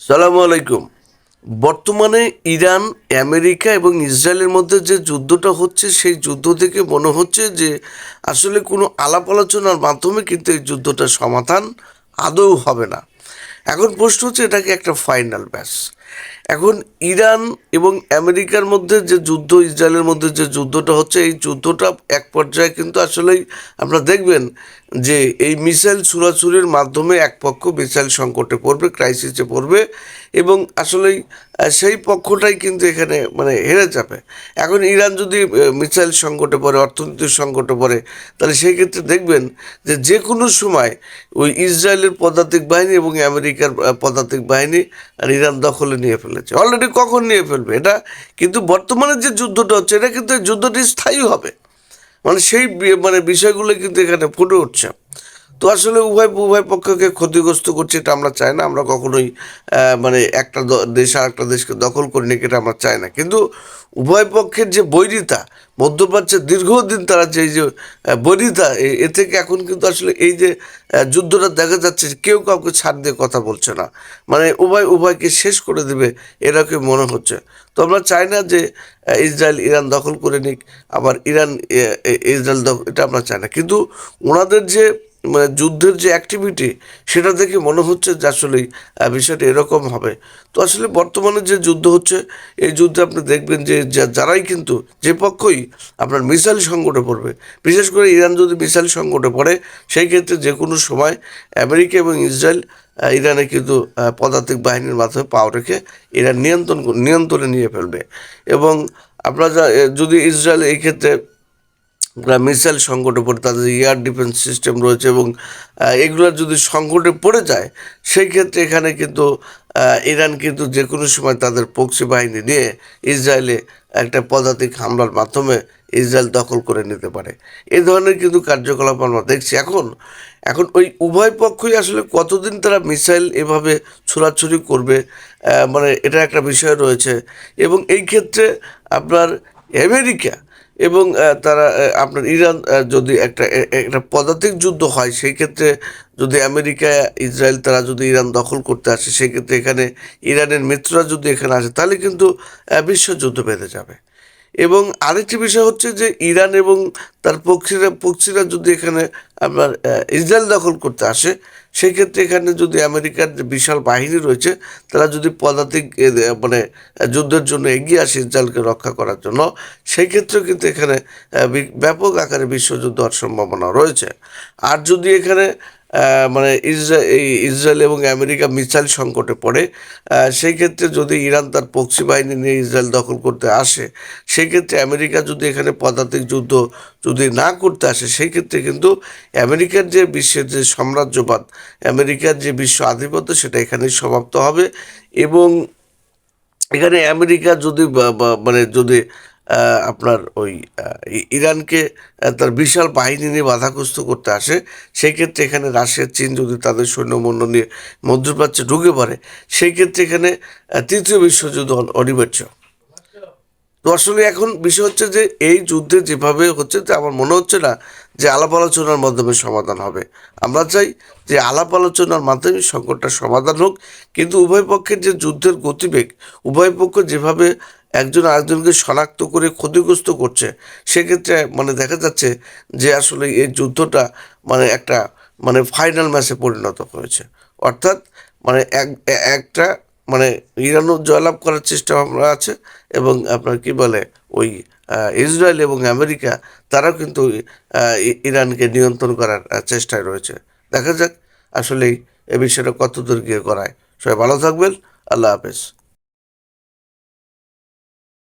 সালামু আলাইকুম। বর্তমানে ইরান, আমেরিকা এবং ইসরায়েলের মধ্যে যে যুদ্ধটা হচ্ছে, সেই যুদ্ধ থেকে মনে হচ্ছে যে আসলে কোনো আলাপ আলোচনার মাধ্যমে কিন্তু এই যুদ্ধটার সমাধান আদৌ হবে না। এখন প্রশ্ন হচ্ছে এটা কি একটা ফাইনাল ব্যাস? এখন ইরান এবং আমেরিকার মধ্যে যে যুদ্ধ, ইসরায়েলের মধ্যে যে যুদ্ধটা হচ্ছে, এই যুদ্ধটা এক পর্যায়ে কিন্তু আসলেই আপনারা দেখবেন যে এই মিসাইল ছুড়াছুড়ির মাধ্যমে এক পক্ষ মিসাইল সংকটে পড়বে, ক্রাইসিসে পড়বে এবং আসলেই সেই পক্ষটাই কিন্তু এখানে হেরে যাবে। এখন ইরান যদি মিসাইল সংকটে পড়ে, অর্থনৈতিক সংকটে পড়ে, তাহলে সেই ক্ষেত্রে দেখবেন যে যে কোনো সময় ওই ইসরায়েলের পদাতিক বাহিনী এবং আমেরিকার পদাতিক বাহিনী আর ইরান দখলে নিয়ে ফেলেছে। অলরেডি কখন নিয়ে ফেলবে এটা, কিন্তু বর্তমানে যে যুদ্ধটা হচ্ছে এটা কিন্তু এই যুদ্ধটি স্থায়ী হবে। সেই বিষয়গুলো কিন্তু এখানে ফুটে উঠছে। তো আসলে উভয় উভয় পক্ষকে ক্ষতিগ্রস্ত করছে, এটা আমরা চাই না। আমরা কখনোই একটা দেশ আর একটা দেশকে দখল করে নিক, এটা আমরা চাই না। কিন্তু উভয় পক্ষের যে বৈরিতা, মধ্যপ্রাচ্যে দীর্ঘদিন তারা যে এই যে বৈরিতা, এ থেকে এখন কিন্তু আসলে এই যে যুদ্ধটা দেখা যাচ্ছে, কেউ কাউকে ছাড় দিয়ে কথা বলছে না। উভয় উভয়কে শেষ করে দেবে এরকম মনে হচ্ছে। তো আমরা চাই না যে ইসরায়েল ইরান দখল করে নিক, আবার ইরান ইসরায়েল দখল, এটা আমরা চাই না। কিন্তু ওনাদের যে যুদ্ধের যে অ্যাক্টিভিটি, সেটা দেখে মনে হচ্ছে যে আসলেই বিষয়টা এরকম হবে। তো আসলে বর্তমানে যে যুদ্ধ হচ্ছে, এই যুদ্ধে আপনি দেখবেন যে যারাই কিন্তু যে পক্ষই আপনার মিসাইল সংকটে পড়বে, বিশেষ করে ইরান যদি মিসাইল সংকটে পড়ে, সেই ক্ষেত্রে যে কোনো সময় আমেরিকা এবং ইসরায়েল ইরানে কিন্তু পদাতিক বাহিনীর মাধ্যমে পাও রেখে ইরান নিয়ন্ত্রণে নিয়ে ফেলবে। এবং আপনারা যদি ইসরায়েল এই ক্ষেত্রে মিসাইল সংকটে পড়ে, তাদের এয়ার ডিফেন্স সিস্টেম রয়েছে এবং এগুলো যদি সংকটে পড়ে যায়, সেই ক্ষেত্রে এখানে কিন্তু ইরান কিন্তু যে কোনো সময় তাদের প্রক্সি বাহিনী নিয়ে ইসরায়েলে একটা পদাতিক হামলার মাধ্যমে ইসরায়েল দখল করে নিতে পারে। এই ধরনের কিন্তু কার্যকলাপ আমরা দেখছি। এখন এখন ওই উভয় পক্ষই আসলে কতদিন তারা মিসাইল এভাবে ছোড়াছুড়ি করবে, এটা একটা বিষয় রয়েছে। এবং এই ক্ষেত্রে আপনার আমেরিকা এবং তারা আপনার ইরান, যদি একটা একটা পদাতিক যুদ্ধ হয়, সেই ক্ষেত্রে যদি আমেরিকা, ইসরায়েল তারা যদি ইরান দখল করতে আসে, সেই ক্ষেত্রে এখানে ইরানের মিত্ররা যদি এখানে আসে, তাহলে কিন্তু বিশ্বযুদ্ধ বেঁধে যাবে। এবং আরেকটি বিষয় হচ্ছে যে ইরান এবং তার পক্ষীরা যদি এখানে আপনার ইসরায়েল দখল করতে আসে, সেই ক্ষেত্রে এখানে যদি আমেরিকার যে বিশাল বাহিনী রয়েছে, তারা যদি পদাতিক যুদ্ধের জন্য এগিয়ে আসে ইসরায়েলকে রক্ষা করার জন্য, সেই ক্ষেত্রেও কিন্তু এখানে ব্যাপক আকারে বিশ্বযুদ্ধ হওয়ার সম্ভাবনা রয়েছে। আর যদি এখানে ইসরায়েল এবং আমেরিকা মিসাইল সংকটে পড়ে, সেই ক্ষেত্রে যদি ইরান তার প্রক্সি বাহিনী নিয়ে ইসরায়েল দখল করতে আসে, সেই ক্ষেত্রে আমেরিকা যদি এখানে পদাতিক যুদ্ধ যদি না করতে আসে, সেই ক্ষেত্রে কিন্তু আমেরিকার যে বিশ্বের যে সাম্রাজ্যবাদ, আমেরিকার যে বিশ্ব আধিপত্য, সেটা এখানেই সমাপ্ত হবে। এবং এখানে আমেরিকা যদি যদি আপনার ওই ইরানকে তার বিশাল বাহিনী নিয়ে বাধাগ্রস্ত করতে আসে, সেই ক্ষেত্রে এখানে রাশিয়া, চীন যদি তাদের সৈন্যমণ্ডল নিয়ে মধ্যপ্রাচ্যে ঢুকে পড়ে, সেই ক্ষেত্রে এখানে তৃতীয় বিশ্বযুদ্ধ অনিবার্য। তো আসলে এখন বিষয় হচ্ছে যে এই যুদ্ধে যেভাবে হচ্ছে, যে আমার মনে হচ্ছে না যে আলাপ আলোচনার মাধ্যমে সমাধান হবে। আমরা চাই যে আলাপ আলোচনার মাধ্যমে সংকটটা সমাধান হোক, কিন্তু উভয় পক্ষের যে যুদ্ধের গতিবেগ, উভয় পক্ষ যেভাবে একজন আরেকজনকে শনাক্ত করে ক্ষতিগ্রস্ত করছে, সেক্ষেত্রে দেখা যাচ্ছে যে আসলে এই যুদ্ধটা একটা ফাইনাল ম্যাচে পরিণত হয়েছে। অর্থাৎ একটা ইরানও জয়লাভ করার চেষ্টা ভাবনা আছে, এবং আপনার কি বলে ওই ইসরায়েল এবং আমেরিকা, তারাও কিন্তু ইরানকে নিয়ন্ত্রণ করার চেষ্টায় রয়েছে। দেখা যাক আসলেই এ বিষয়টা কত দূর গিয়ে করায়। সবাই ভালো থাকবেন। আল্লাহ হাফেজ।